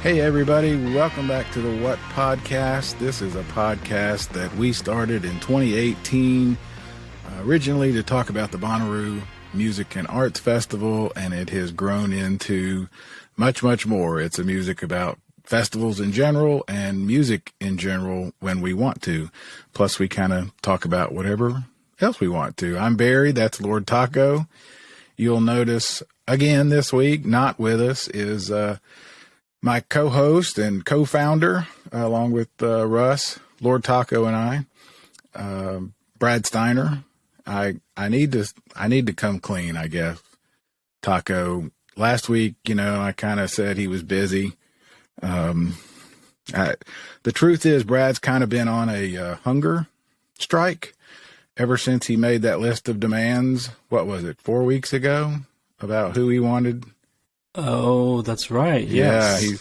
Hey everybody, welcome back to the What Podcast. This is a podcast that we started in 2018, originally to talk about the Bonnaroo Music and Arts Festival, and it has grown into much, much more. It's a music about festivals in general and music in general when we want to. Plus we kind of talk about whatever else we want to. I'm Barry, that's Lord Taco. You'll notice again this week, not with us, is my co-host and co-founder, along with Russ, Lord Taco, and I, Brad Steiner. I need to come clean, I guess. Taco, last week, I kind of said he was busy. The truth is, Brad's kind of been on a hunger strike ever since he made that list of demands. What was it, 4 weeks ago, about who he wanted? Oh, that's right. Yes. Yeah,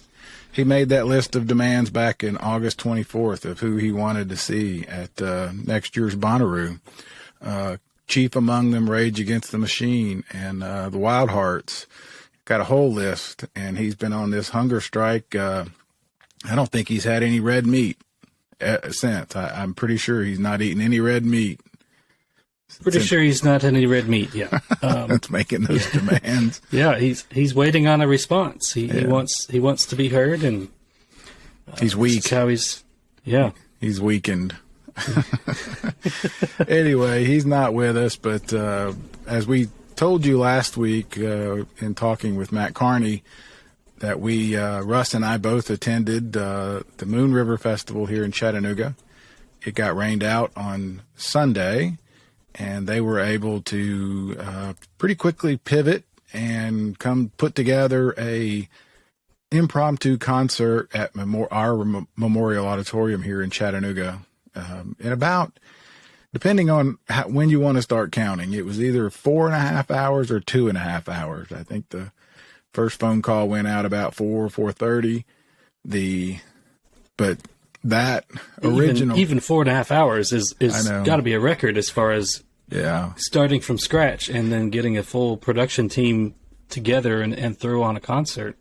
he made that list of demands back in August 24th of who he wanted to see at next year's Bonnaroo. Chief among them, Rage Against the Machine, and the Wild Hearts. Got a whole list, and he's been on this hunger strike. I don't think he's had any red meat since. I'm pretty sure he's not eaten any red meat. Pretty sure he's not any red meat yet. That's making those demands. Yeah, he's waiting on a response. He wants to be heard, and he's weak. That's how he's weakened. Anyway, he's not with us, but as we told you last week in talking with Matt Carney, that we Russ and I both attended the Moon River Festival here in Chattanooga. It got rained out on Sunday, and they were able to pretty quickly pivot and come put together a impromptu concert at our Memorial Auditorium here in Chattanooga. In about, depending on when you want to start counting, it was either 4.5 hours or 2.5 hours. I think the first phone call went out about 4:30. But that original, even 4.5 hours is got to be a record as far as starting from scratch and then getting a full production team together and throw on a concert.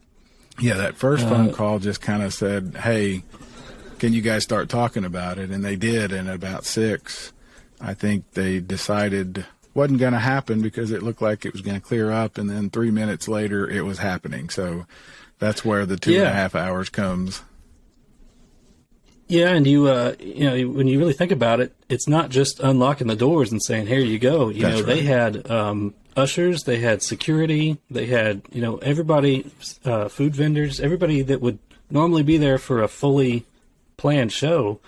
Yeah, that first phone call just kind of said, "Hey, can you guys start talking about it?" And they did. And at about 6, I think they decided wasn't going to happen because it looked like it was going to clear up. And then 3 minutes later, it was happening. So that's where the 2.5 hours comes. Yeah, and you when you really think about it, it's not just unlocking the doors and saying, "Here you go." They had ushers, they had security, they had everybody, food vendors, everybody that would normally be there for a fully planned show.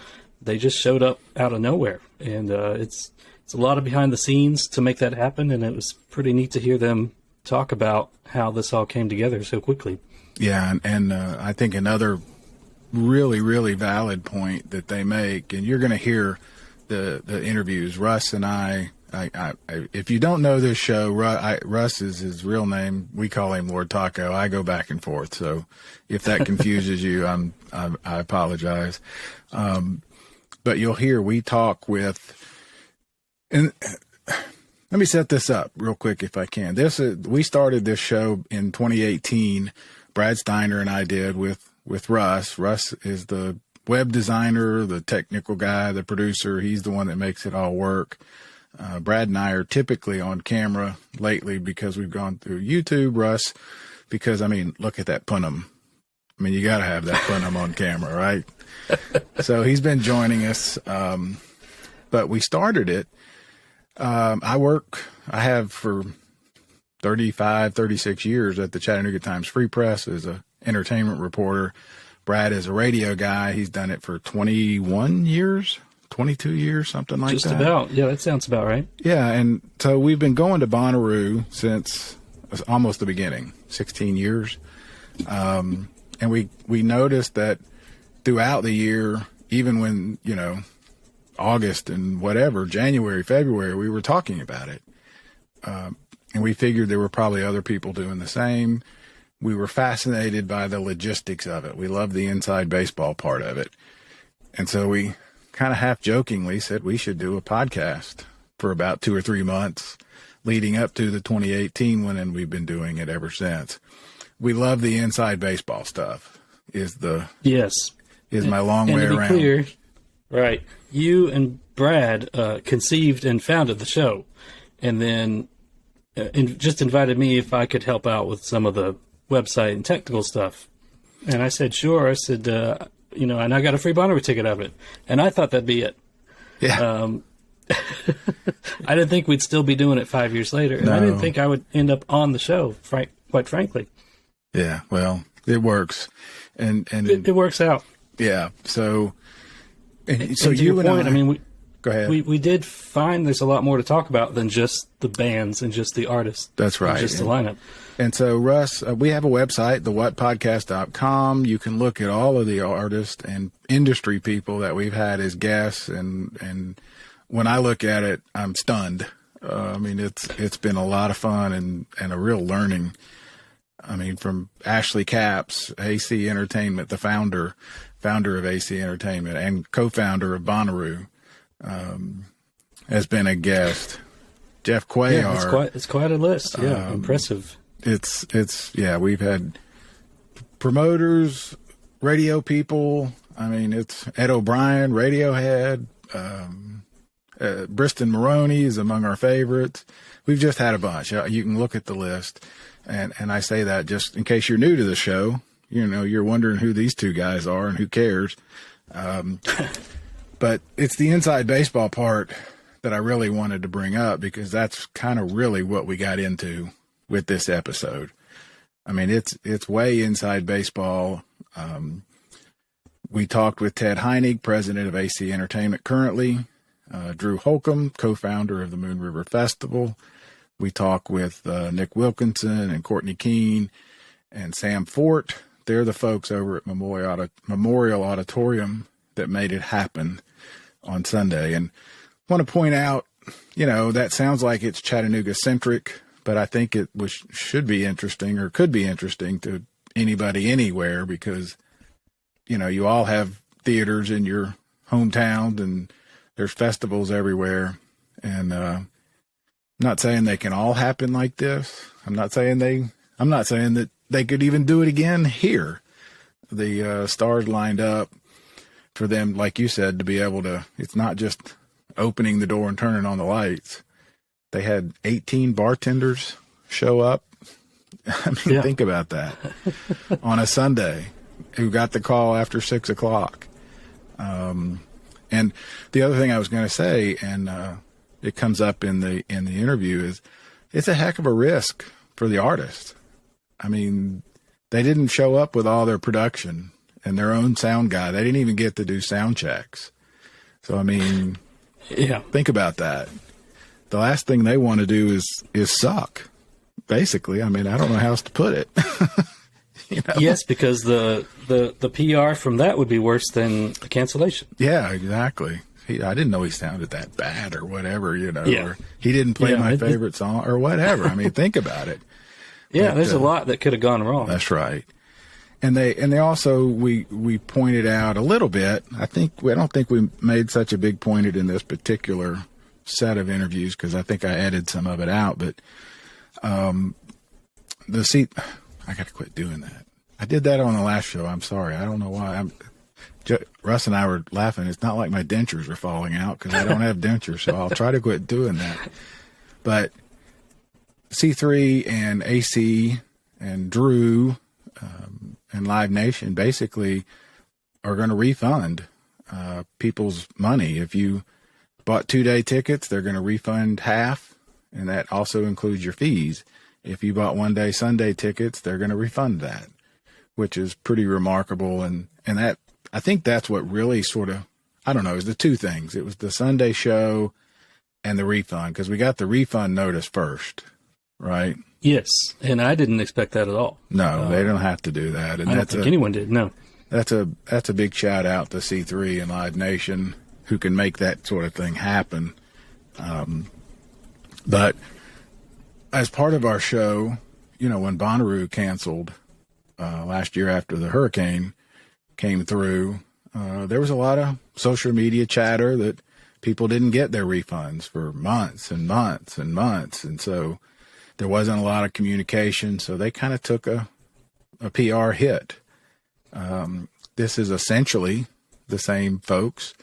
They just showed up out of nowhere, and it's a lot of behind the scenes to make that happen. And it was pretty neat to hear them talk about how this all came together so quickly. Yeah, and I think another really, really valid point that they make, and you're going to hear the interviews. Russ and I, if you don't know this show, Russ is his real name. We call him Lord Taco. I go back and forth. So if that confuses you, I apologize. But you'll hear we talk with, and let me set this up real quick if I can. We started this show in 2018. Brad Steiner and I did with Russ. Russ is the web designer, the technical guy, the producer. He's the one that makes it all work. Brad and I are typically on camera lately because we've gone through YouTube. Russ, because, look at that punum. You got to have that punum on camera, right? So he's been joining us. But we started it. I have for 35, 36 years at the Chattanooga Times Free Press as a entertainment reporter. Brad is a radio guy. He's done it for 21 years, 22 years, something like that. Just about. Yeah, that sounds about right. Yeah, and so we've been going to Bonnaroo since almost the beginning, 16 years. And we noticed that throughout the year, even when, August and whatever, January, February, we were talking about it. And we figured there were probably other people doing the same. We were fascinated by the logistics of it. We loved the inside baseball part of it. And so we kind of half jokingly said we should do a podcast for about 2 or 3 months leading up to the 2018 one, and we've been doing it ever since. We love the inside baseball stuff. Is my long way around. Clear, right? You and Brad conceived and founded the show, and then just invited me if I could help out with some of the website and technical stuff. And I said, sure. I said, and I got a free Bonnaroo ticket of it. And I thought that'd be it. Yeah. I didn't think we'd still be doing it 5 years later. And I didn't think I would end up on the show, quite frankly. Yeah, well, it works. And it works out. Yeah. So you your point, go ahead. We did find there's a lot more to talk about than just the bands and just the artists. That's right. Just the lineup. And so, Russ, we have a website, thewhatpodcast.com. You can look at all of the artists and industry people that we've had as guests. And when I look at it, I'm stunned. It's been a lot of fun and a real learning. From Ashley Capps, AC Entertainment, the founder of AC Entertainment and co-founder of Bonnaroo, has been a guest. Jeff Cuellar. Yeah, it's quite a list. Yeah, impressive. We've had promoters, radio people. It's Ed O'Brien, Radiohead, Briston Maroney is among our favorites. We've just had a bunch. You can look at the list. And I say that just in case you're new to the show, you're wondering who these two guys are and who cares. But it's the inside baseball part that I really wanted to bring up because that's kind of really what we got into with this episode. It's way inside baseball. We talked with Ted Heinig, president of AC Entertainment currently, Drew Holcomb, co-founder of the Moon River Festival. We talk with Nick Wilkinson and Courtney Keene and Sam Fort. They're the folks over at Memorial Auditorium that made it happen on Sunday. And I want to point out, that sounds like it's Chattanooga-centric, but I think it should be interesting or could be interesting to anybody anywhere because, you all have theaters in your hometown and there's festivals everywhere. And I'm not saying they can all happen like this. I'm not saying that they could even do it again here. The stars lined up for them, like you said, to be able to, it's not just opening the door and turning on the lights. They had 18 bartenders show up. Think about that on a Sunday who got the call after 6 o'clock. And the other thing I was going to say, and it comes up in the interview, is it's a heck of a risk for the artist. They didn't show up with all their production and their own sound guy. They didn't even get to do sound checks. So, think about that. The last thing they want to do is suck, basically. I don't know how else to put it. Yes, because the PR from that would be worse than a cancellation. Yeah, exactly. I didn't know he sounded that bad or whatever, or he didn't play my favorite song or whatever. Think about it. Yeah, there's a lot that could have gone wrong. That's right. And they also, we pointed out a little bit, I don't think we made such a big point in this particular set of interviews because I think I edited some of it out, but I got to quit doing that. I did that on the last show. I'm sorry. I don't know why. Russ and I were laughing. It's not like my dentures are falling out because I don't have dentures, so I'll try to quit doing that. But C3 and AC and Drew and Live Nation basically are going to refund people's money. If you bought 2-day tickets, they're going to refund half, and that also includes your fees. If you bought 1-day Sunday tickets, they're going to refund that, which is pretty remarkable. And that, I think that's what really sort of, I don't know, is the two things. It was the Sunday show and the refund, because we got the refund notice first, right? Yes, and I didn't expect that at all. No, they don't have to do that. And I don't think anyone did, no. That's a big shout out to C3 and Live Nation who can make that sort of thing happen. But as part of our show, when Bonnaroo canceled last year after the hurricane came through, there was a lot of social media chatter that people didn't get their refunds for months and months and months. And so there wasn't a lot of communication. So they kind of took a PR hit. This is essentially the same folks.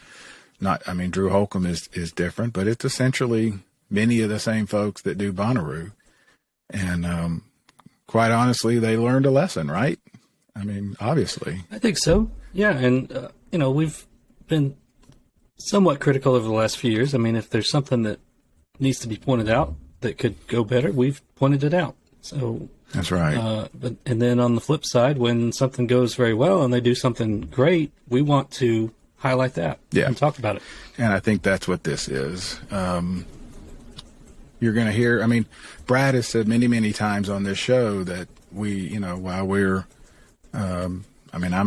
Drew Holcomb is different, but it's essentially many of the same folks that do Bonnaroo. And quite honestly, they learned a lesson, right? Obviously. I think so. Yeah. And, we've been somewhat critical over the last few years. If there's something that needs to be pointed out that could go better, we've pointed it out. So that's right. And then on the flip side, when something goes very well and they do something great, we want to highlight that and talk about it. And I think that's what this is. You're going to hear, Brad has said many, many times on this show that we, while we're, I'm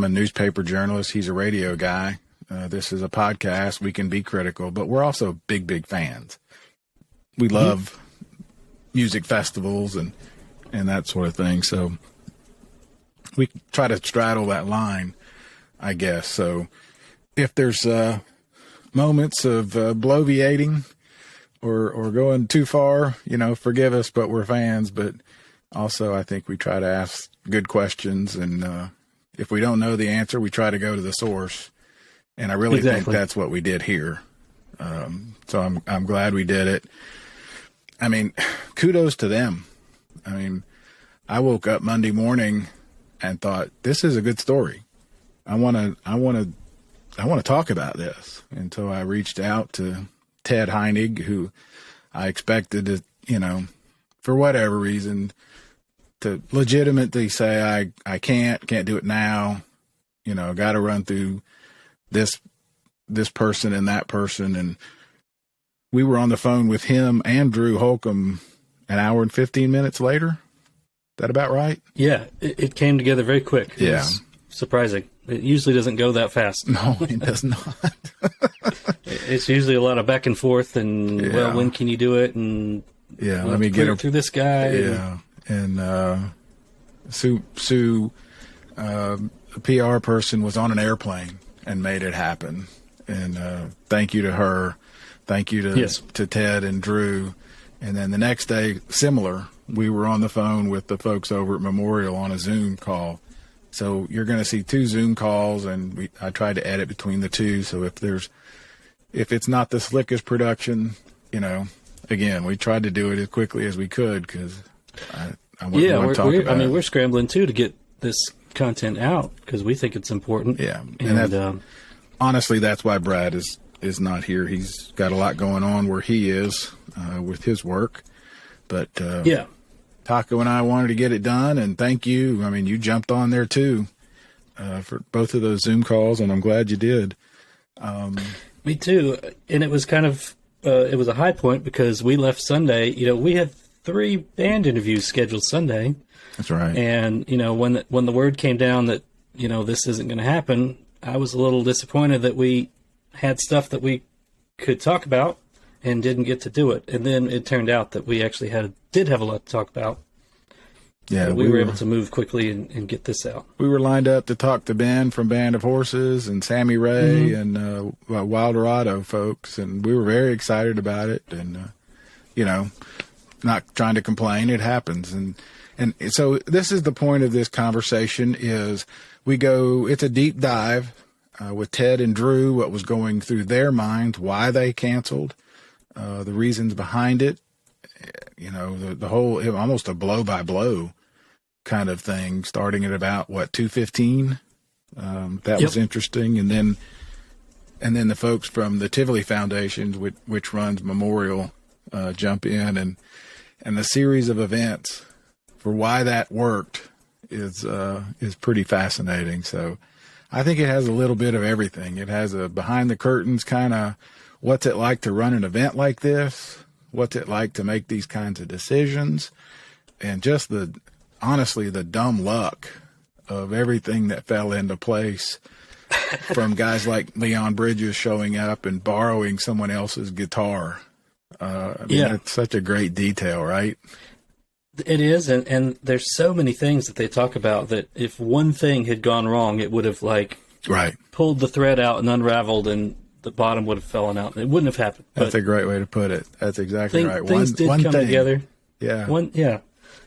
a newspaper journalist. He's a radio guy. This is a podcast. We can be critical, but we're also big, big fans. We love music festivals and that sort of thing. So we try to straddle that line, I guess. So if there's moments of bloviating or going too far, forgive us, but we're fans. But also I think we try to ask good questions. And if we don't know the answer, we try to go to the source. And I really think that's what we did here. So I'm glad we did it. Kudos to them. I woke up Monday morning and thought, this is a good story. I want to talk about this. And so I reached out to Ted Heinig, who I expected to, for whatever reason, to legitimately say, I can't do it now. Got to run through this person and that person. And we were on the phone with him and Drew Holcomb an hour and 15 minutes later. Is that about right? Yeah, it came together very quick. It was surprising. It usually doesn't go that fast. No, it does not. It's usually a lot of back and forth and, when can you do it? And let me get through this guy. Yeah. And Sue, a PR person, was on an airplane and made it happen. And thank you to her. Thank you to Ted and Drew. And then the next day, similar, we were on the phone with the folks over at Memorial on a Zoom call. So you're going to see 2 Zoom calls, and I tried to edit between the 2. So if it's not the slickest production, again, we tried to do it as quickly as we could because I want to talk about it. We're scrambling too to get this content out because we think it's important. Yeah, and honestly, that's why Brad is not here. He's got a lot going on where he is with his work. But Taco and I wanted to get it done, and thank you. You jumped on there too for both of those Zoom calls, and I'm glad you did. Me too. And it was kind of it was a high point because we left Sunday. We had 3 band interviews scheduled Sunday. That's right. And when the word came down that this isn't going to happen, I was a little disappointed that we had stuff that we could talk about and didn't get to do it. And then it turned out that we actually did have a lot to talk about. Yeah, we were able to move quickly and get this out. We were lined up to talk to Ben from Band of Horses and Sammy Ray and Wildorado folks, and we were very excited about it. And not trying to complain, it happens. And so this is the point of this conversation: is it's a deep dive with Ted and Drew, what was going through their minds, why they canceled, the reasons behind it. The whole, almost a blow by blow kind of thing, starting at about 2:15. That was interesting. And then the folks from the Tivoli Foundation, which runs Memorial, jump in, and the series of events for why that worked is pretty fascinating. So I think it has a little bit of everything. It has a behind the curtains kind of what's it like to run an event like this, what's it like to make these kinds of decisions, and just honestly the dumb luck of everything that fell into place from guys like Leon Bridges showing up and borrowing someone else's guitar. It's such a great detail, right? It is, and there's so many things that they talk about that if one thing had gone wrong, it would have Right. pulled the thread out and unraveled, and the bottom would have fallen out. It wouldn't have happened. That's a great way to put it. That's exactly right. Things did come together. Yeah.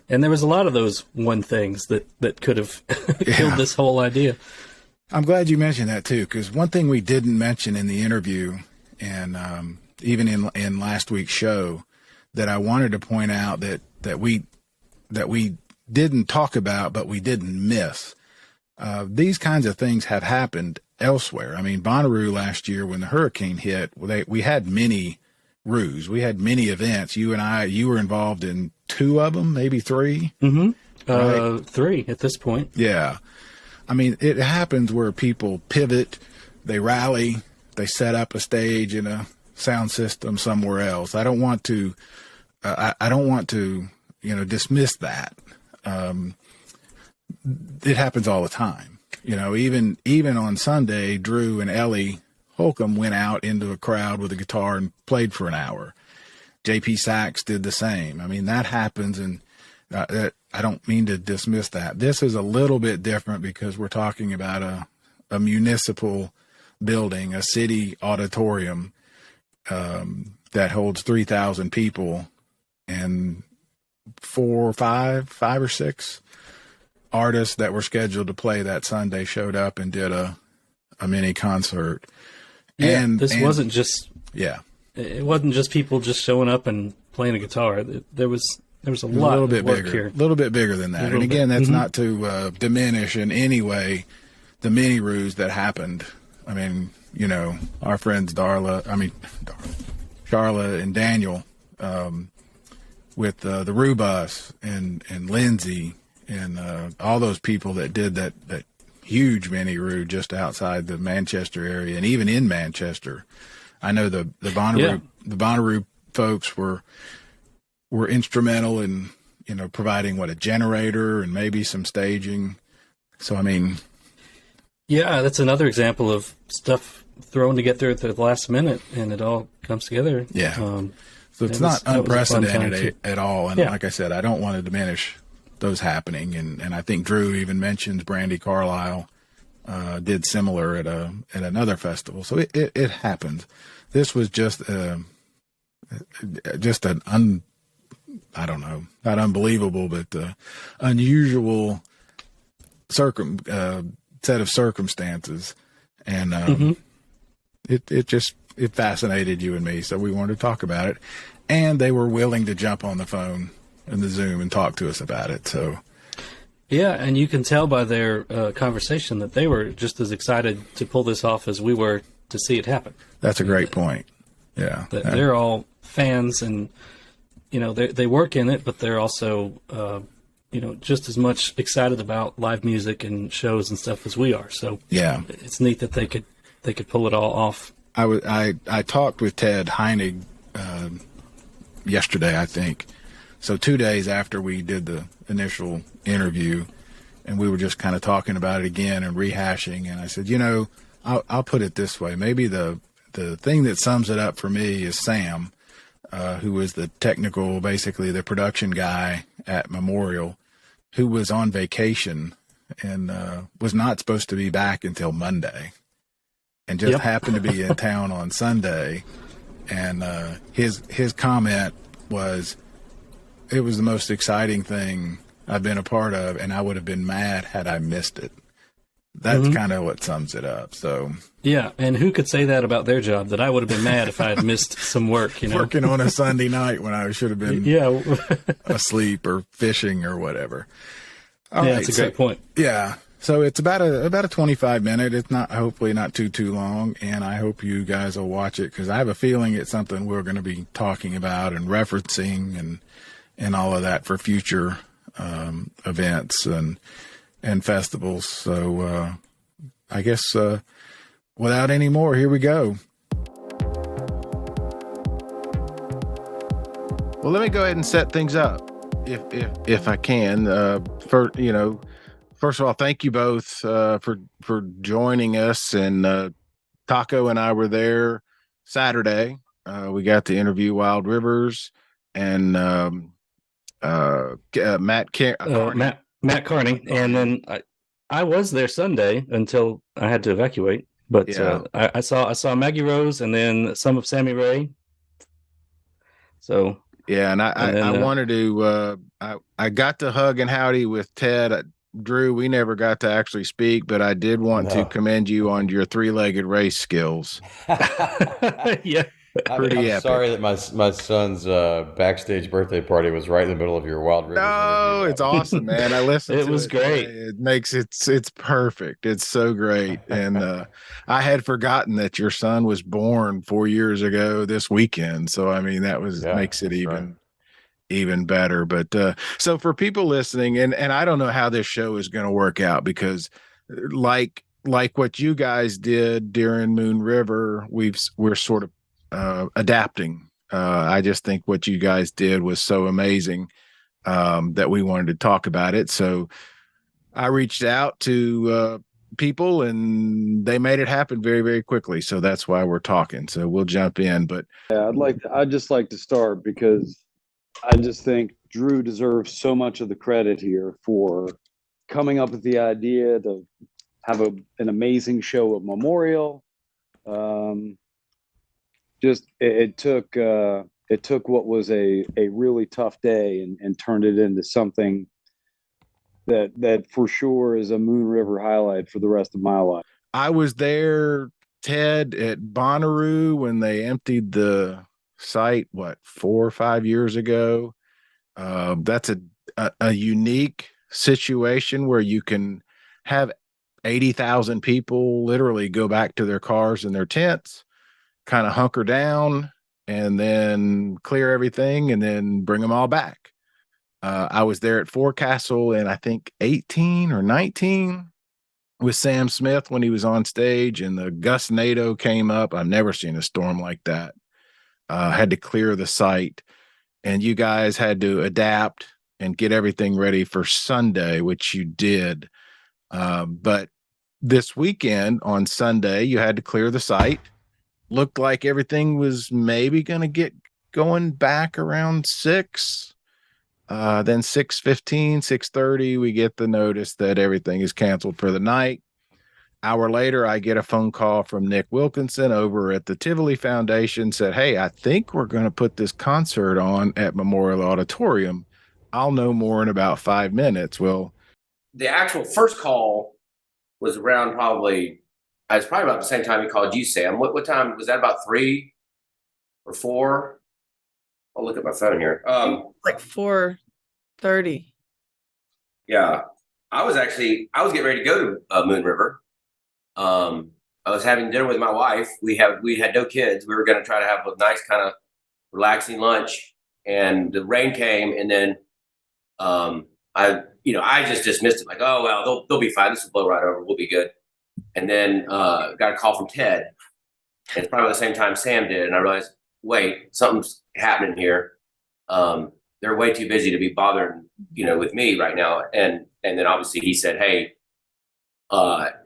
And there was a lot of those one things that could have killed this whole idea. I'm glad you mentioned that too, because one thing we didn't mention in the interview, and even in last week's show, that I wanted to point out that we didn't talk about, but we didn't miss. These kinds of things have happened elsewhere. I mean, Bonnaroo last year when the hurricane hit, we had many roos. We had many events. You were involved in 2 of them, maybe 3. Mm-hmm. Right? 3 at this point. Yeah. I mean, it happens where people pivot, they rally, they set up a stage in a sound system somewhere else. I don't want to, dismiss that. It happens all the time. Even on Sunday, Drew and Ellie Holcomb went out into a crowd with a guitar and played for an hour. JP Sachs did the same. I mean, that happens, and I don't mean to dismiss that. This is a little bit different because we're talking about a municipal building, a city auditorium that holds 3,000 people, and 5 or 6 artists that were scheduled to play that Sunday showed up and did a mini concert. Yeah, it wasn't just people just showing up and playing a guitar. There was a lot of work here. A little bit bigger than that. And again, that's not to diminish in any way the mini roos that happened. I mean, our friends Charla and Daniel with the Roo Bus and Lindsay and all those people that did that huge mini roo just outside the Manchester area, and even in Manchester. I know the Bonnaroo folks were instrumental in providing a generator and maybe some staging. So I mean, yeah, that's another example of stuff thrown together at the last minute, and it all comes together. Yeah. So it's not unprecedented at all. And like I said, I don't want to diminish those happening. And I think Drew even mentions Brandy Carlisle did similar at another festival. So it happened. This was just an I don't know, not unbelievable, but unusual set of circumstances. And it fascinated you and me, so we wanted to talk about it. And they were willing to jump on the phone and the Zoom and talk to us about it. So, yeah, and you can tell by their conversation that they were just as excited to pull this off as we were to see it happen. That's a great point. Yeah, they're all fans, and they work in it, but they're also just as much excited about live music and shows and stuff as we are. So yeah, it's neat that they could pull it all off. I talked with Ted Heinig yesterday, I think. So 2 days after we did the initial interview, and we were just kind of talking about it again and rehashing. And I said, I'll put it this way. Maybe the thing that sums it up for me is Sam, who was basically the production guy at Memorial, who was on vacation and was not supposed to be back until Monday, and just happened to be in town on Sunday. And his comment was, it was the most exciting thing I've been a part of, and I would have been mad had I missed it. That's kind of what sums it up. So yeah, and who could say that about their job? That I would have been mad if I had missed some work. Working on a Sunday night when I should have been asleep or fishing or whatever. All right, that's a great point. Yeah, so it's about a 25-minute. It's not, hopefully not too long, and I hope you guys will watch it because I have a feeling it's something we're going to be talking about and referencing and all of that for future events and festivals. So I guess without any more, here we go. Well, let me go ahead and set things up if I can. First of all, thank you both for joining us. And Taco and I were there Saturday. We got to interview Wild Rivers and Matt Carney. And then I was there Sunday until I had to evacuate. But Yeah. I saw Maggie Rose and then some of Sammy Ray. So Yeah, and and I then wanted to I got to hug and howdy with Ted. Drew, we never got to actually speak, but I did want to No. commend you on your three-legged race skills. yeah. Pretty I'm epic. sorry that my son's backstage birthday party was right in the middle of your Wild Rivers No, interview. it's awesome, man. I listened It to was it today. great. It makes it's perfect. It's so great. And I had forgotten that your son was born 4 years ago this weekend. So I mean that was Yeah, makes it that's right. even better. But so for people listening, and I don't know how this show is going to work out because like what you guys did during Moon River, we're sort of adapting. I just think what you guys did was so amazing that we wanted to talk about it. So I reached out to people and they made it happen very, very quickly. So that's why we're talking. So we'll jump in. But I'd just like to start because I just think Drew deserves so much of the credit here for coming up with the idea to have an amazing show at Memorial. It took what was a really tough day and turned it into something that for sure is a Moon River highlight for the rest of my life. I was there, Ted, at Bonnaroo when they emptied the site, 4 or 5 years ago. That's a unique situation where you can have 80,000 people literally go back to their cars and their tents, kind of hunker down and then clear everything and then bring them all back. I was there at Forecastle in I think 18 or 19 with Sam Smith when he was on stage and the Gusnado came up. I've never seen a storm like that. Had to clear the site and you guys had to adapt and get everything ready for Sunday, which you did. But this weekend on Sunday, you had to clear the site. Looked like everything was maybe going to get going back around 6. Then 6:15, 6:30, we get the notice that everything is canceled for the night. Hour later, I get a phone call from Nick Wilkinson over at the Tivoli Foundation, said, "Hey, I think we're going to put this concert on at Memorial Auditorium. I'll know more in about 5 minutes." Well, the actual first call was around I was probably about the same time he called you, Sam. What time was that? About 3 or 4? I'll look at my phone here. Like 4:30. Yeah, I was getting ready to go to Moon River. I was having dinner with my wife. We had no kids. We were going to try to have a nice kind of relaxing lunch, and the rain came, and then I just dismissed it like, oh well, they'll be fine. This will blow right over. We'll be good. And then got a call from Ted. And it's probably the same time Sam did, and I realized, wait, something's happening here. They're way too busy to be bothering, with me right now. And then obviously he said, hey,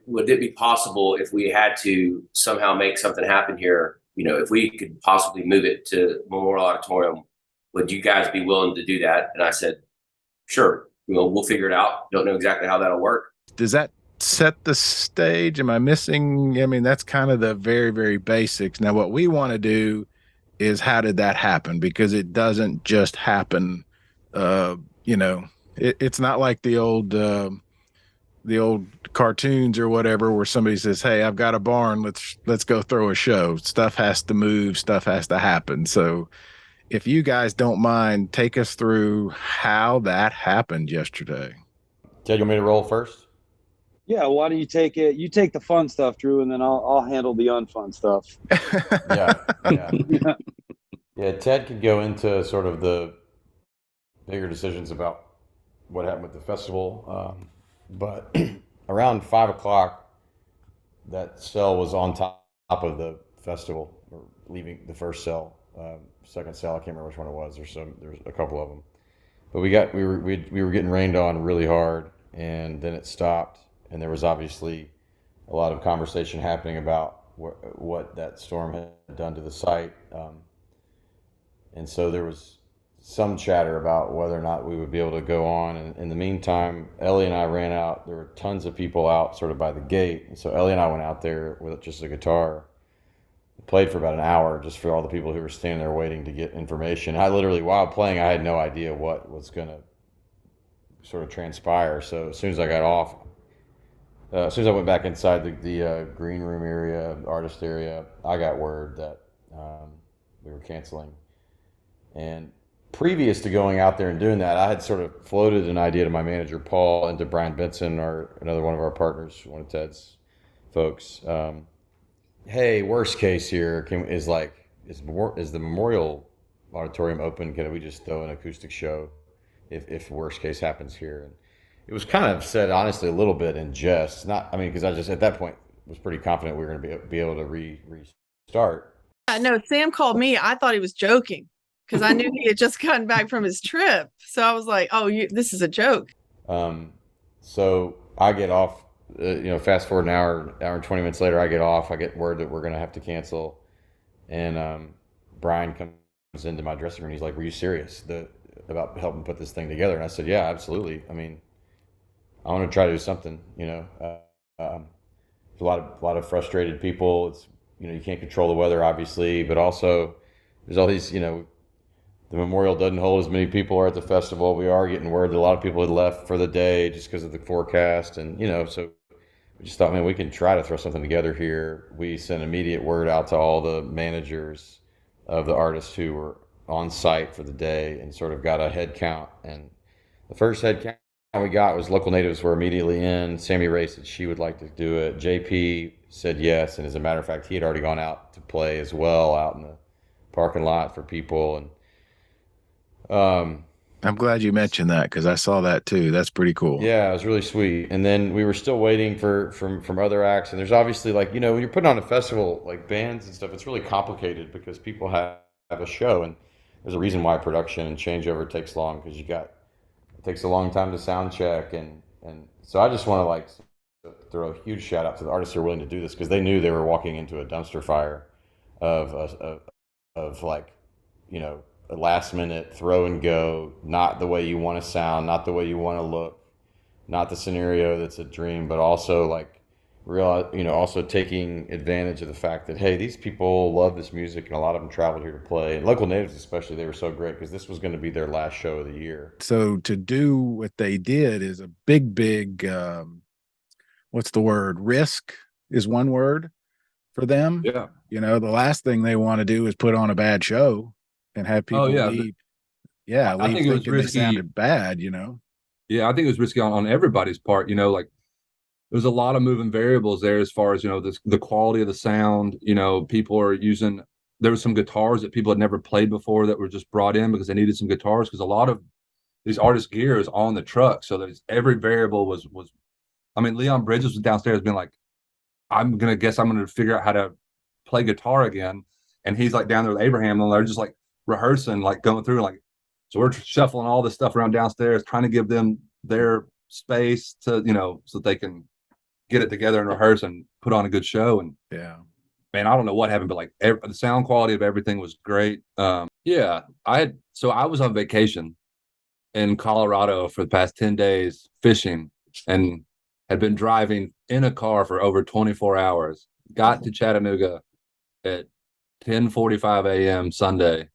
would it be possible if we had to somehow make something happen here? If we could possibly move it to Memorial Auditorium, would you guys be willing to do that? And I said, sure. We'll figure it out. Don't know exactly how that'll work. does that set the stage? Am I missing? I mean, that's kind of the very, very basics. Now, what we want to do is how did that happen? Because it doesn't just happen. It's not like the old cartoons or whatever where somebody says, "Hey, I've got a barn. Let's go throw a show." Stuff has to move. Stuff has to happen. So, if you guys don't mind, take us through how that happened yesterday. Ted, you want me to roll first? Yeah, why don't you take it? You take the fun stuff, Drew, and then I'll handle the unfun stuff. Yeah. Ted could go into sort of the bigger decisions about what happened with the festival, but around 5 o'clock, that cell was on top of the festival, or leaving the first cell, second cell. I can't remember which one it was. There's a couple of them, but we were getting rained on really hard, and then it stopped. And there was obviously a lot of conversation happening about what that storm had done to the site. And so there was some chatter about whether or not we would be able to go on. And in the meantime, Ellie and I ran out. There were tons of people out sort of by the gate. And so Ellie and I went out there with just a guitar, played for about an hour just for all the people who were standing there waiting to get information. I literally, while playing, I had no idea what was going to sort of transpire. So as soon as I got off, as soon as I went back inside the green room area, artist area, I got word that we were canceling. And previous to going out there and doing that, I had sort of floated an idea to my manager, Paul, and to Brian Benson, another one of our partners, one of Ted's folks. Hey, worst case here is the Memorial Auditorium open? Can we just throw an acoustic show if worst case happens here? And it was kind of said honestly a little bit in jest. Because I just at that point was pretty confident we were going to be able to restart. No, Sam called me. I thought he was joking because I knew he had just gotten back from his trip. So I was like, "Oh, this is a joke." So I get off. Fast forward an hour and 20 minutes later, I get off. I get word that we're going to have to cancel, and Brian comes into my dressing room. He's like, "Were you serious about helping put this thing together?" And I said, "Yeah, absolutely. I mean, I want to try to do something. There's a lot of frustrated people. It's you can't control the weather, obviously, but also there's all these the memorial doesn't hold as many people are at the festival. We are getting word that a lot of people had left for the day just because of the forecast, and so we just thought, man, we can try to throw something together here. We sent immediate word out to all the managers of the artists who were on site for the day and sort of got a head count. And the first head count we got was local natives were immediately in. Sammy Ray said she would like to do it. JP said yes, and as a matter of fact, he had already gone out to play as well out in the parking lot for people. And I'm glad you mentioned that because I saw that too. That's pretty cool. Yeah, it was really sweet. And then we were still waiting from other acts. And there's obviously when you're putting on a festival, like bands and stuff, it's really complicated because people have a show, and there's a reason why production and changeover takes long because it takes a long time to sound check. And so I just want to throw a huge shout out to the artists who are willing to do this because they knew they were walking into a dumpster fire of a last minute throw and go, not the way you want to sound, not the way you want to look, not the scenario that's a dream, but also also taking advantage of the fact that, hey, these people love this music and a lot of them traveled here to play. And local natives especially, they were so great because this was going to be their last show of the year. So to do what they did is a big, what's the word? Risk is one word for them. Yeah. The last thing they want to do is put on a bad show and have people leave. Yeah, I think it was risky. They sounded bad, Yeah, I think it was risky on everybody's part. There's a lot of moving variables there as far as the quality of the sound. People are using. There were some guitars that people had never played before that were just brought in because they needed some guitars because a lot of these artists' gear is on the truck. So there's every variable was. I mean, Leon Bridges was downstairs being like, I'm gonna figure out how to play guitar again, and he's like down there with Abraham, and they're just like rehearsing, like going through, so we're shuffling all this stuff around downstairs, trying to give them their space to, so they can get it together and rehearse and put on a good show. And yeah, man, I don't know what happened, but the sound quality of everything was great. I was on vacation in Colorado for the past 10 days fishing and had been driving in a car for over 24 hours, got to Chattanooga at 10:45 a.m. Sunday,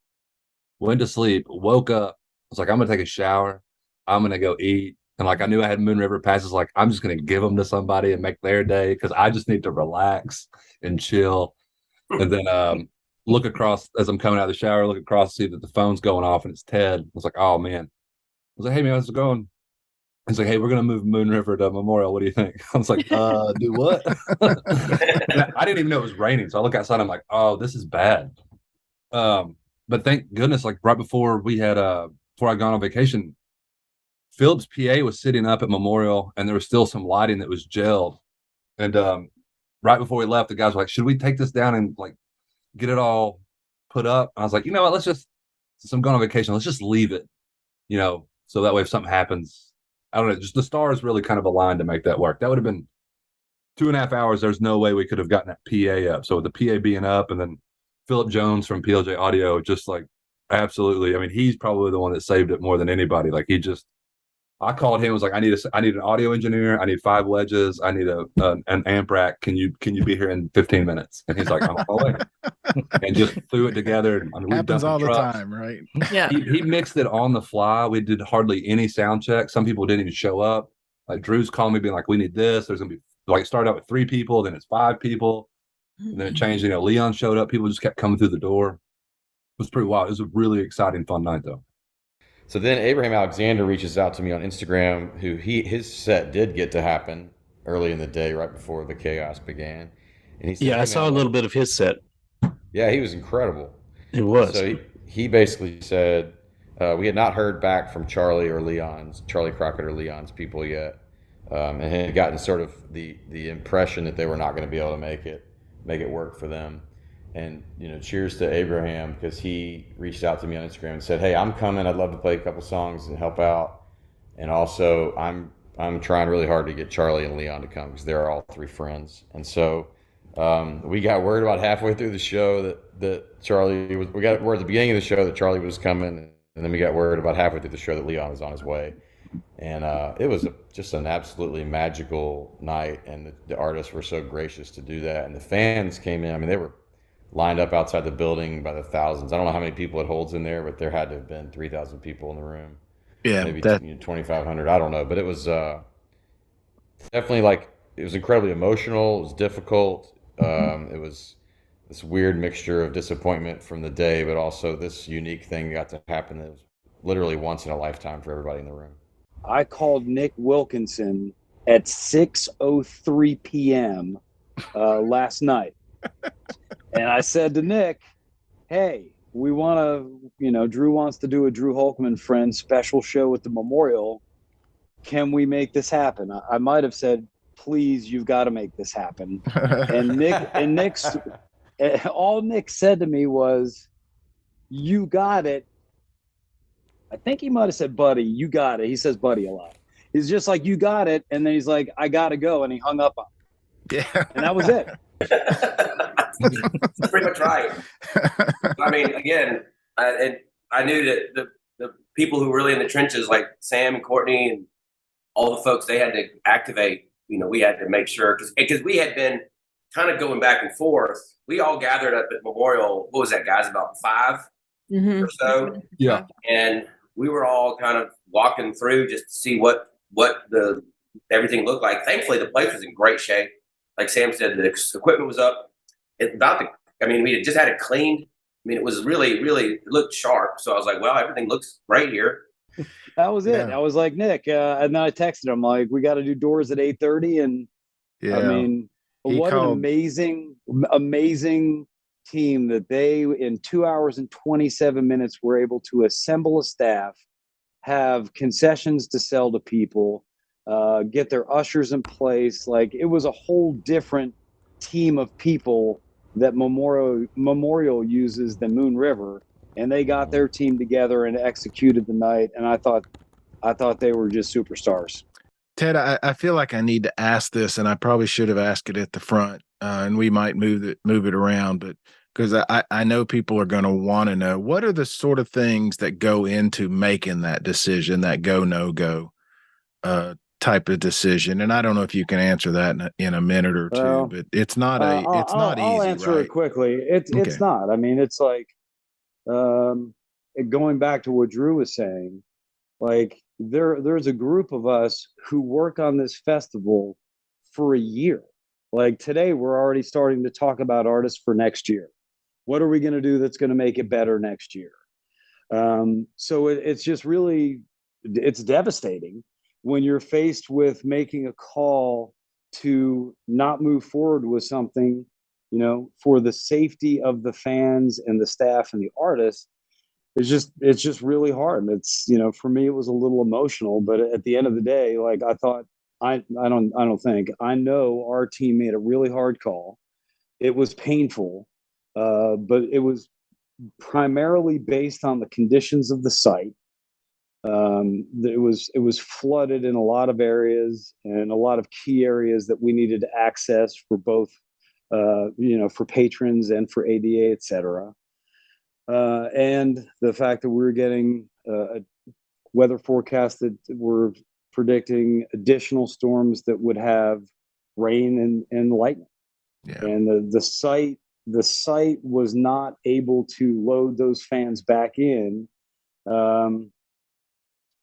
went to sleep, woke up, was like, I'm going to take a shower, I'm going to go eat. And I knew I had Moon River passes, I'm just going to give them to somebody and make their day because I just need to relax and chill. And then look across as I'm coming out of the shower, look across, see that the phone's going off and it's Ted. I was like, oh man. I was like, hey man, how's it going? He's like, hey, we're going to move Moon River to Memorial. What do you think? I was like, do what? I didn't even know it was raining. So I look outside, I'm like, oh, this is bad. But thank goodness, right before we had, before I gone on vacation, Philip's PA was sitting up at Memorial and there was still some lighting that was gelled. And right before we left, the guys were like, should we take this down and get it all put up? And I was like, you know what, since I'm going on vacation, let's just leave it, so that way if something happens, I don't know, just the stars really kind of aligned to make that work. That would have been 2.5 hours. There's no way we could have gotten that PA up. So with the PA being up and then Philip Jones from PLJ Audio just Absolutely. I mean, he's probably the one that saved it more than anybody. Like I called him, was like, I need an audio engineer. I need 5 wedges. I need an amp rack. Can you be here in 15 minutes? And he's like, I'm on my way. And just threw it together. I mean, we've done Happens all the trucks. time, right? Yeah. He mixed it on the fly. We did hardly any sound check. Some people didn't even show up. Like Drew's calling me being like, we need this. There's going to be like, start out with 3 people, then it's 5 people. And then it changed, Leon showed up. People just kept coming through the door. It was pretty wild. It was a really exciting, fun night though. So then Abraham Alexander reaches out to me on Instagram, who his set did get to happen early in the day, right before the chaos began. And he said, I saw a little bit of his set. Yeah, he was incredible. It was. So he basically said, we had not heard back from Charlie Crockett or Leon's people yet. And had gotten sort of the impression that they were not going to be able to make it work for them. And, cheers to Abraham, because he reached out to me on Instagram and said, hey, I'm coming. I'd love to play a couple songs and help out. And also I'm trying really hard to get Charlie and Leon to come, because they're all 3 friends. And so we got word about halfway through the show that Charlie was, we got word at the beginning of the show that Charlie was coming. And then we got word about halfway through the show that Leon was on his way. And it was just an absolutely magical night. And the artists were so gracious to do that. And the fans came in. I mean, they were lined up outside the building by the thousands. I don't know how many people it holds in there, but there had to have been 3,000 people in the room. Yeah, maybe 2,500. I don't know, but it was definitely it was incredibly emotional. It was difficult. It was this weird mixture of disappointment from the day, but also this unique thing got to happen that was literally once in a lifetime for everybody in the room. I called Nick Wilkinson at 6:03 p.m. Last night. And I said to Nick, hey, we want to, Drew wants to do a Drew Holcomb and Friends special show at the Memorial. Can we make this happen? I might have said, please, you've got to make this happen. All Nick said to me was, you got it. I think he might have said, buddy, you got it. He says buddy a lot. He's just like, you got it. And then he's like, I got to go. And he hung up on me. Yeah. And that was it. That's pretty much right. I mean, again, I knew that the people who were really in the trenches, like Sam and Courtney and all the folks, they had to activate. We had to make sure, because we had been kind of going back and forth. We all gathered up at Memorial. What was that, guys? About 5 or so. Yeah. And we were all kind of walking through just to see what everything looked like. Thankfully, the place was in great shape. Like Sam said, the equipment was up. We had just had it cleaned. I mean, it was really, really, it looked sharp. So I was like, well, everything looks great here. That was it. Yeah. I was like, Nick, and then I texted him, like, we got to do doors at 8:30. And Yeah. I mean, what an amazing team that they, in 2 hours and 27 minutes, were able to assemble a staff, have concessions to sell to people, get their ushers in place. Like, it was a whole different team of people that Memorial uses than Moon River, and they got their team together and executed the night. And I thought they were just superstars. Ted, I feel like I need to ask this, and I probably should have asked it at the front, and we might move it around, but because I know people are going to want to know, what are the sort of things that go into making that decision, that go, no go type of decision? And I don't know if you can answer that in a minute or two, but it's not easy. I'll answer right? it quickly. It's not. I mean, it's like going back to what Drew was saying. Like, there's a group of us who work on this festival for a year. Like, today, we're already starting to talk about artists for next year. What are we going to do that's going to make it better next year? So it's just really, it's devastating when you're faced with making a call to not move forward with something, for the safety of the fans and the staff and the artists. It's just really hard. It's, for me, it was a little emotional, but at the end of the day, like, I thought, I know our team made a really hard call. It was painful, but it was primarily based on the conditions of the site. It was flooded in a lot of areas, and a lot of key areas that we needed to access for both, for patrons and for ADA, et cetera. and the fact that we're getting a weather forecast that we're predicting additional storms that would have rain and lightning. Yeah. And the site was not able to load those fans back in.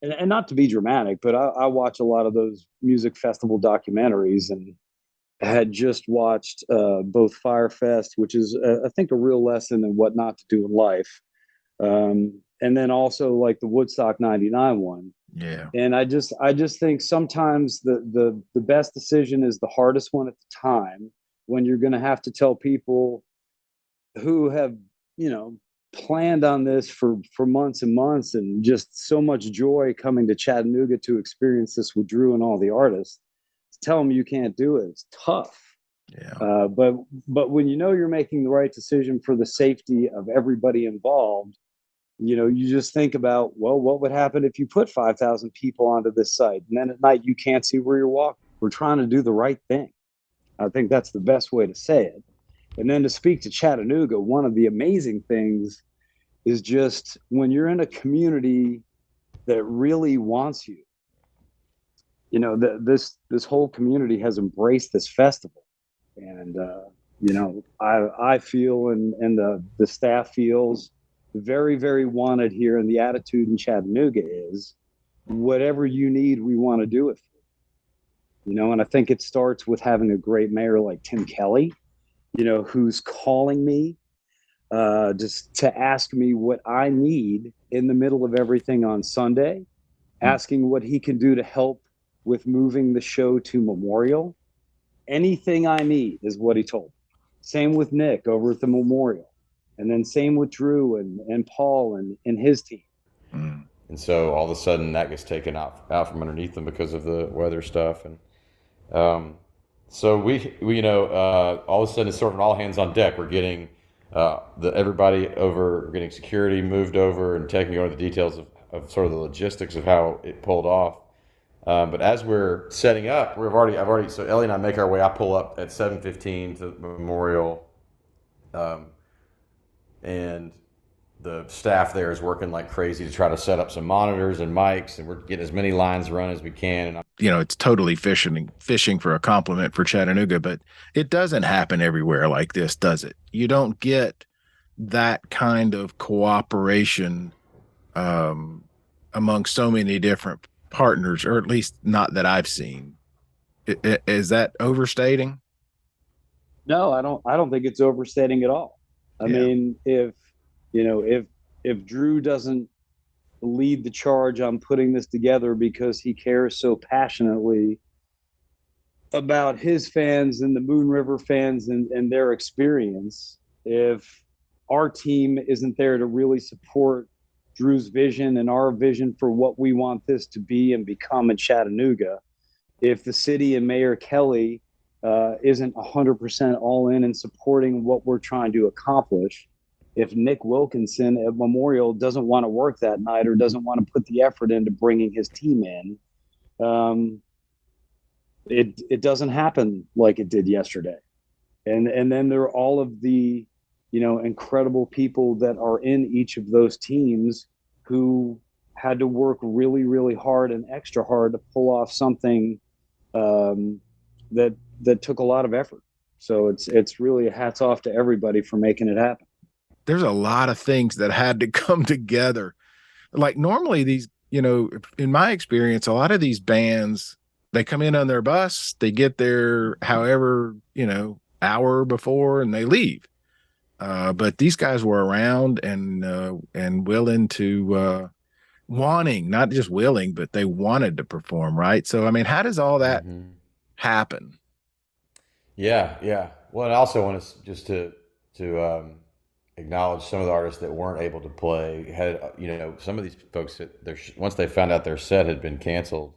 And not to be dramatic, but I watch a lot of those music festival documentaries, and had just watched both Firefest, which is I think a real lesson in what not to do in life, and then also like the Woodstock '99 one. Yeah. And I just think sometimes the best decision is the hardest one at the time, when you're going to have to tell people who have, planned on this for months and months, and just so much joy coming to Chattanooga to experience this with Drew and all the artists, to tell them you can't do it. It's tough. Yeah. But when you're making the right decision for the safety of everybody involved, you just think about, well, what would happen if you put 5,000 people onto this site, and then at night you can't see where you're walking? We're trying to do the right thing. I think that's the best way to say it. And then to speak to Chattanooga, one of the amazing things is just when you're in a community that really wants you, this whole community has embraced this festival. And, I feel, and the staff feels very, very wanted here. And the attitude in Chattanooga is, whatever you need, we want to do it for you. And I think it starts with having a great mayor like Tim Kelly, who's calling me just to ask me what I need in the middle of everything on Sunday, asking what he can do to help with moving the show to Memorial. Anything I need is what he told me. Same with Nick over at the Memorial. And then same with Drew and Paul and his team. And so all of a sudden that gets taken out from underneath them because of the weather stuff. And so we all of a sudden it's sort of an all hands on deck. We're getting everybody over, we're getting security moved over, and taking over the details of sort of the logistics of how it pulled off. But as we're setting up, so Ellie and I make our way. I pull up at 7:15 to Memorial, and the staff there is working like crazy to try to set up some monitors and mics, and we're getting as many lines run as we can. And it's totally fishing for a compliment for Chattanooga, but it doesn't happen everywhere like this, does it? You don't get that kind of cooperation among so many different partners, or at least not that I've seen. Is that overstating? No, I don't think it's overstating at all. I mean, if Drew doesn't lead the charge on putting this together because he cares so passionately about his fans and the Moon River fans and their experience, if our team isn't there to really support Drew's vision and our vision for what we want this to be and become in Chattanooga, if the city and Mayor Kelly isn't 100% all in and supporting what we're trying to accomplish, if Nick Wilkinson at Memorial doesn't want to work that night or doesn't want to put the effort into bringing his team in, it doesn't happen like it did yesterday. And then there are all of the, incredible people that are in each of those teams who had to work really, really hard and extra hard to pull off something that took a lot of effort. So it's really hats off to everybody for making it happen. There's a lot of things that had to come together. Like normally these, in my experience, a lot of these bands, they come in on their bus, they get there however, hour before, and they leave. But these guys were around and willing to, wanting, not just willing, but they wanted to perform, right? So, I mean, how does all that happen? Yeah. Well, I also want to just to acknowledge some of the artists that weren't able to play. Had some of these folks once they found out their set had been canceled,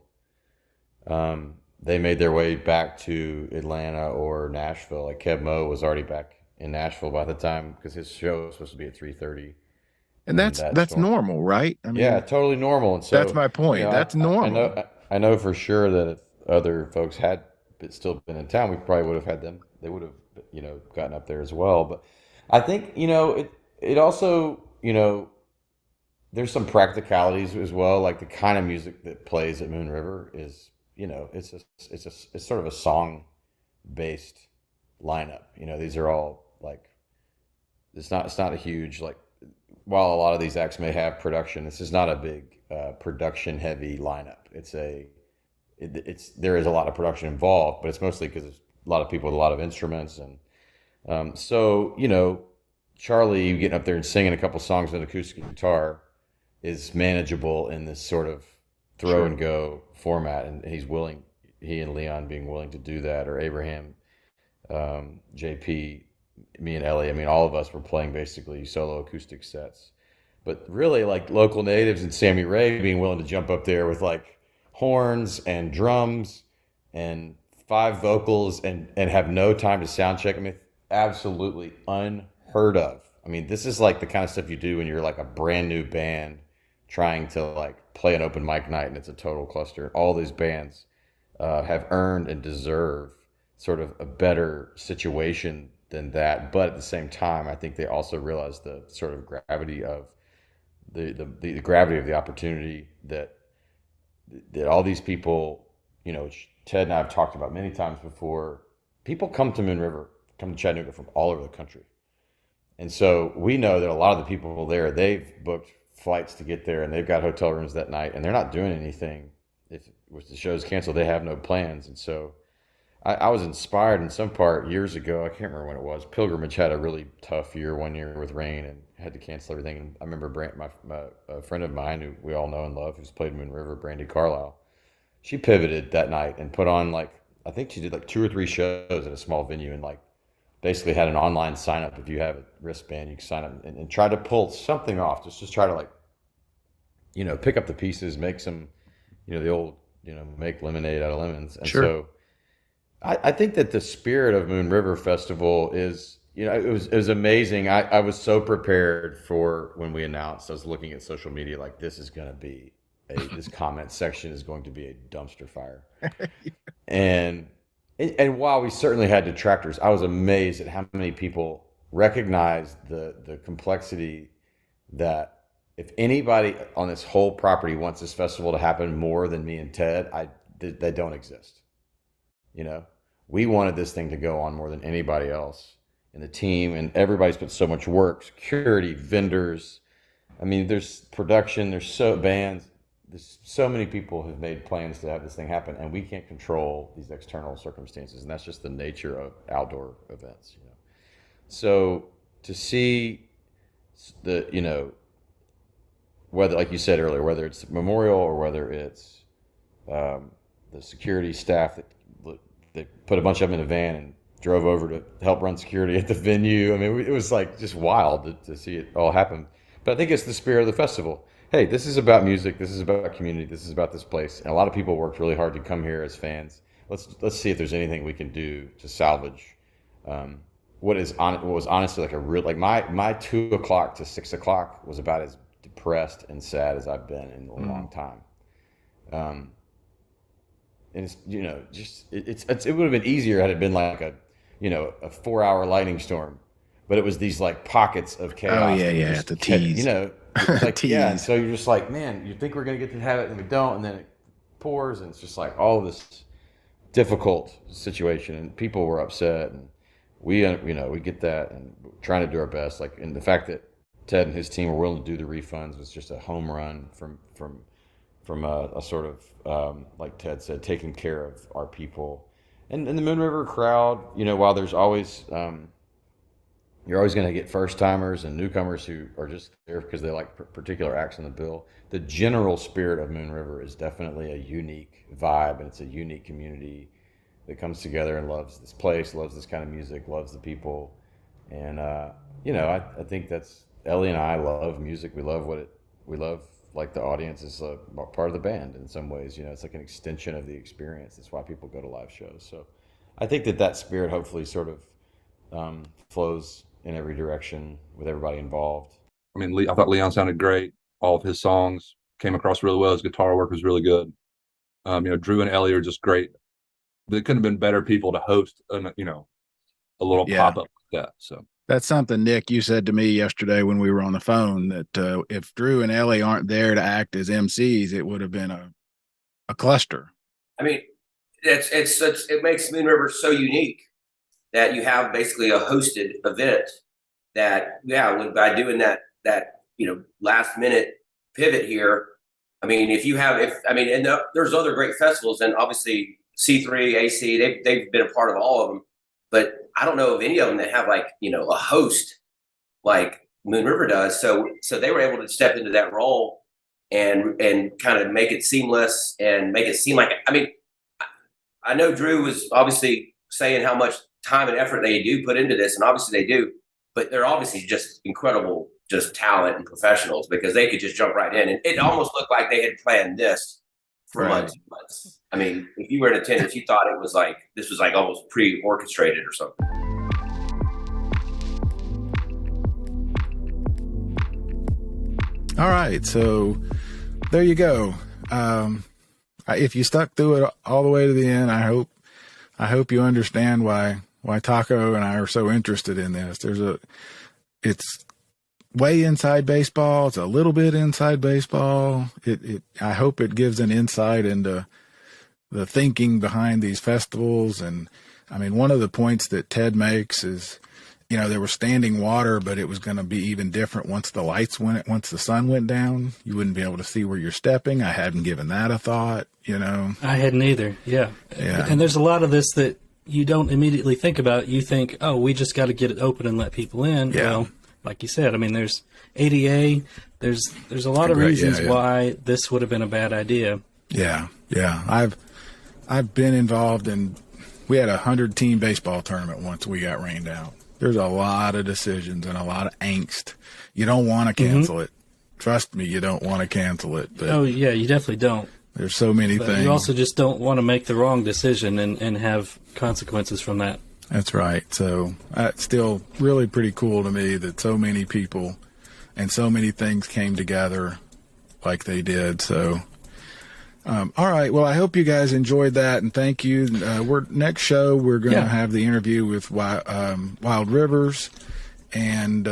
they made their way back to Atlanta or Nashville. Like Kev Mo was already back in Nashville by the time, because his show was supposed to be at 3:30. And that's normal, right? I mean, yeah, totally normal. And so that's my point. That's normal. I know for sure that if other folks had still been in town, we probably would have had them. They would have, gotten up there as well. But I think, it also you know, there's some practicalities as well. Like the kind of music that plays at Moon River is, you know, it's sort of a song based lineup. You know, these are all like, it's not a huge, like, while a lot of these acts may have production, this is not a big production heavy lineup. There is a lot of production involved, but it's mostly because it's a lot of people with a lot of instruments. And so, you know, Charlie getting up there and singing a couple songs with an acoustic guitar is manageable in this sort of throw and go format. And he and Leon being willing to do that, or Abraham, JP, me and Ellie. I mean, all of us were playing basically solo acoustic sets. But really, like local natives and Sammy Ray being willing to jump up there with like horns and drums and 5 vocals and have no time to sound check. I mean, absolutely unheard of. I mean, this is like the kind of stuff you do when you're like a brand new band trying to like play an open mic night and it's a total cluster. All these bands have earned and deserve sort of a better situation than that. But at the same time, I think they also realize the sort of gravity of the gravity of the opportunity that all these people, you know, which Ted and I have talked about many times before, people come to Moon River, come to Chattanooga from all over the country. And so we know that a lot of the people there, they've booked flights to get there and they've got hotel rooms that night and they're not doing anything. If the show's canceled, they have no plans. And so I was inspired in some part years ago. I can't remember when it was. Pilgrimage had a really tough year one year with rain and had to cancel everything. And I remember a friend of mine who we all know and love, who's played Moon River, Brandy Carlisle. She pivoted that night and put on like, I think she did like 2 or 3 shows at a small venue and like basically had an online sign up. If you have a wristband, you can sign up and try to pull something off. Just try to like, you know, pick up the pieces, make some, you know, the old, you know, make lemonade out of lemons. And so I think that the spirit of Moon River Festival is, you know, it was amazing. I was so prepared for when we announced. I was looking at social media like this is going to be this comment section is going to be a dumpster fire. and while we certainly had detractors, I was amazed at how many people recognized the complexity that if anybody on this whole property wants this festival to happen more than me and Ted, they don't exist. You know, we wanted this thing to go on more than anybody else in the team, and everybody's put so much work, security, vendors. I mean, there's production, there's bands, there's so many people have made plans to have this thing happen, and we can't control these external circumstances, and that's just the nature of outdoor events, you know. So to see you know, whether, like you said earlier, whether it's Memorial or whether it's the security staff that they put a bunch of them in a van and drove over to help run security at the venue. I mean, it was like just wild to see it all happen. But I think it's the spirit of the festival. Hey, this is about music. This is about community. This is about this place. And a lot of people worked really hard to come here as fans. Let's see if there's anything we can do to salvage what was honestly like a real, like my 2 o'clock to 6 o'clock was about as depressed and sad as I've been in a long time. And it's, you know, just it would have been easier had it been like a 4-hour lightning storm, but it was these like pockets of chaos. Oh yeah, the tease. You know, like tease. Yeah, and so you're just like, man, you think we're gonna get to have it and we don't, and then it pours, and it's just like all this difficult situation, and people were upset, and we get that, and we're trying to do our best. Like, and the fact that Ted and his team were willing to do the refunds was just a home run from a sort of like Ted said, taking care of our people. And the Moon River crowd, you know, while there's always you're always going to get first timers and newcomers who are just there because they like particular acts on the bill. The general spirit of Moon River is definitely a unique vibe, and it's a unique community that comes together and loves this place, loves this kind of music, loves the people. And you know, I think that's, Ellie and I love music. We love like the audience is a part of the band in some ways. You know, it's like an extension of the experience. That's why people go to live shows. So I think that spirit hopefully sort of flows in every direction with everybody involved. I mean, I thought Leon sounded great. All of his songs came across really well. His guitar work was really good. You know, Drew and Ellie are just great. They couldn't have been better people to host, a little pop-up like that. So That's something, Nick, you said to me yesterday when we were on the phone that if Drew and Ellie aren't there to act as MCs, it would have been a cluster. I mean, it makes Moon River so unique that you have basically a hosted event that, by doing that last minute pivot here. I mean, there's other great festivals, and obviously C3, AC, they've been a part of all of them, but I don't know of any of them that have a host like Moon River does. So they were able to step into that role and kind of make it seamless and make it seem like, I know Drew was obviously saying how much time and effort they do put into this, and obviously they do, but they're obviously just incredible, just talent and professionals, because they could just jump right in. And it almost looked like they had planned this for months and months. I mean, if you were in attendance, you thought it was this was almost pre-orchestrated or something. All right, so there you go. If you stuck through it all the way to the end, I hope you understand why Taco and I are so interested in this. It's way inside baseball. It's a little bit inside baseball. I hope it gives an insight into the thinking behind these festivals. And I mean, one of the points that Ted makes is, there was standing water, but it was going to be even different once the sun went down. You wouldn't be able to see where you're stepping. I hadn't given that a thought, I hadn't either. Yeah. And there's a lot of this that you don't immediately think about. You think, oh, we just got to get it open and let people in. Yeah. Well, like you said, there's ADA, there's a lot of reasons why this would have been a bad idea. Yeah. I've been involved in, we had a 100-team baseball tournament once we got rained out. There's a lot of decisions and a lot of angst. You don't want to cancel it. Trust me, you don't want to cancel it. But oh, yeah, you definitely don't. There's so many things. You also just don't want to make the wrong decision and have consequences from that. That's right. So it's still really pretty cool to me that so many people and so many things came together like they did. So, all right. Well, I hope you guys enjoyed that, and thank you. Next show we're going to have the interview with Wild Rivers, and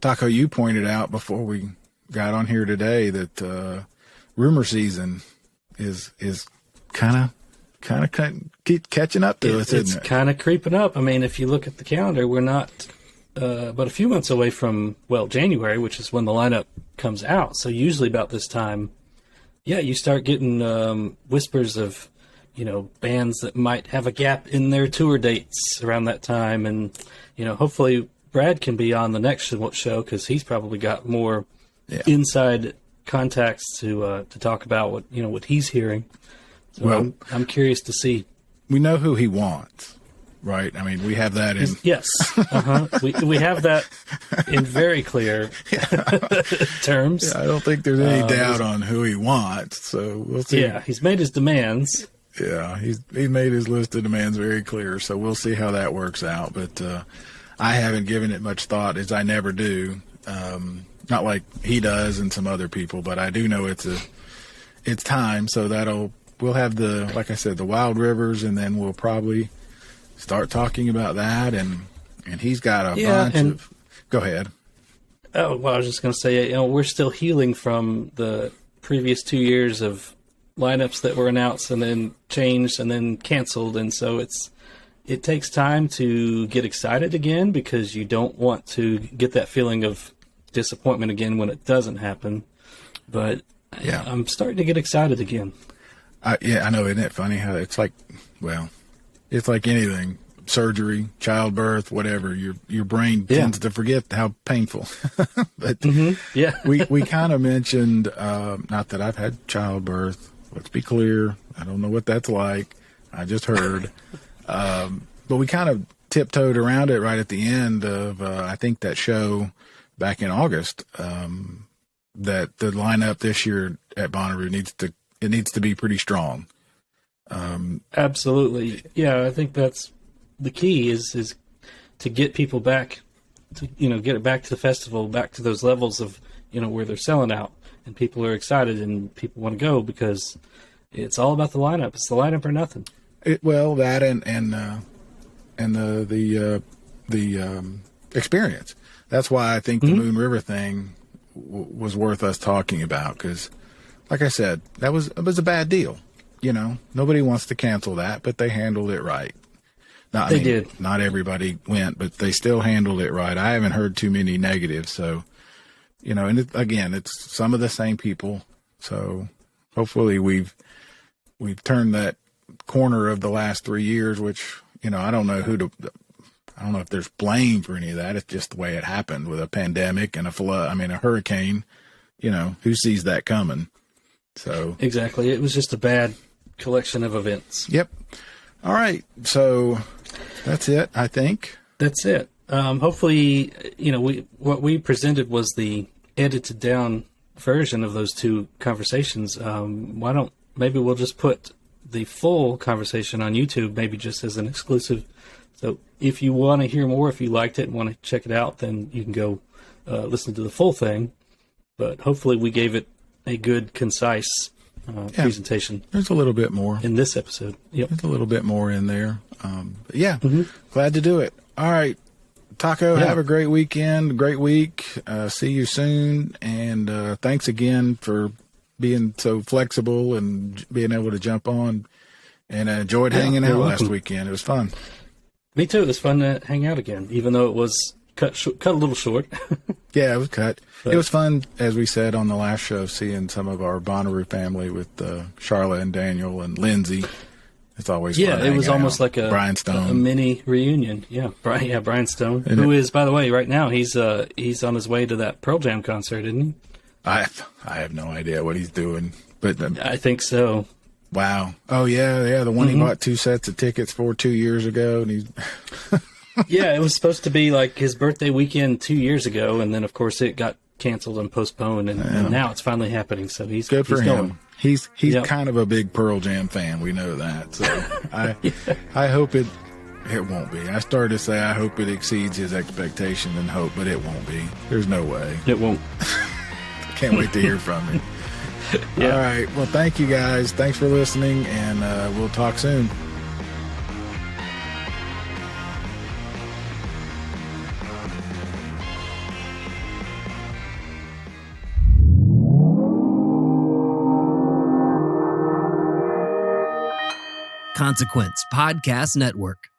Taco, you pointed out before we got on here today that rumor season is kind of keep catching up to us, isn't it? It's kind of creeping up. If you look at the calendar, we're not but a few months away from, January, which is when the lineup comes out. So usually about this time, you start getting whispers of, bands that might have a gap in their tour dates around that time. And, hopefully Brad can be on the next show because he's probably got more inside contacts to talk about what he's hearing. So I'm curious to see. We know who he wants, right? We have that in. Yes. We have that in very clear terms. Yeah, I don't think there's any doubt on who he wants. So we'll see. Yeah, he's made his demands. Yeah, he's made his list of demands very clear. So we'll see how that works out. But I haven't given it much thought, as I never do. Not like he does and some other people, but I do know it's time. So we'll have like I said, the Wild Rivers, and then we'll probably start talking about that. And he's got a bunch of. Go ahead. Oh, well, I was just going to say, we're still healing from the previous 2 years of lineups that were announced and then changed and then canceled, and so it takes time to get excited again because you don't want to get that feeling of disappointment again when it doesn't happen. But I'm starting to get excited again. I know. Isn't it funny how it's like anything, surgery, childbirth, whatever. Your brain tends to forget how painful. But we kind of mentioned, not that I've had childbirth. Let's be clear. I don't know what that's like. I just heard. But we kind of tiptoed around it right at the end of, I think, that show back in August, that the lineup this year at Bonnaroo needs to be pretty strong. Absolutely. Yeah, I think that's the key is to get people back to, get it back to the festival, back to those levels of, where they're selling out and people are excited and people want to go because it's all about the lineup. It's the lineup or nothing. That and the experience. That's why I think the Moon River thing was worth us talking about, because, like I said, it was a bad deal. You know, nobody wants to cancel that, but they handled it right. Now, They did. Not everybody went, but they still handled it right. I haven't heard too many negatives. So, you know, and it's some of the same people. So hopefully we've turned that corner of the last 3 years, which, you know, I don't know if there's blame for any of that. It's just the way it happened with a pandemic and a flood. A hurricane, you know, who sees that coming? So exactly. It was just a bad collection of events. Yep. All right. So that's it, I think. That's it. Hopefully, you know, what we presented was the edited down version of those two conversations. Maybe we'll just put the full conversation on YouTube, maybe just as an exclusive. So if you want to hear more, if you liked it and want to check it out, then you can go listen to the full thing. But hopefully we gave it a good, concise presentation. There's a little bit more in this episode. Yep. There's a little bit more in there. But yeah, glad to do it. All right, Taco, have a great weekend, great week. See you soon. And thanks again for being so flexible and being able to jump on. And I enjoyed hanging out last weekend. It was fun. Me too. It was fun to hang out again, even though it was cut a little short. Yeah, it was cut. But it was fun, as we said on the last show, seeing some of our Bonnaroo family with Charlotte and Daniel and Lindsay. It's always fun. Yeah, it was almost like Brian Stone. a mini reunion. Yeah, Brian Stone, who is, by the way, right now he's on his way to that Pearl Jam concert, isn't he? I have no idea what he's doing, but I think so. Wow. Oh yeah, the one he bought 2 sets of tickets for 2 years ago, and he's. Yeah, it was supposed to be like his birthday weekend 2 years ago, and then of course it got canceled and postponed, and now it's finally happening. So he's good for him. Going. He's kind of a big Pearl Jam fan. We know that. So I hope it won't be. I started to say I hope it exceeds his expectation and hope, but it won't be. There's no way. It won't. Can't wait to hear from him. All right. Well, thank you guys. Thanks for listening, and we'll talk soon. Consequence Podcast Network.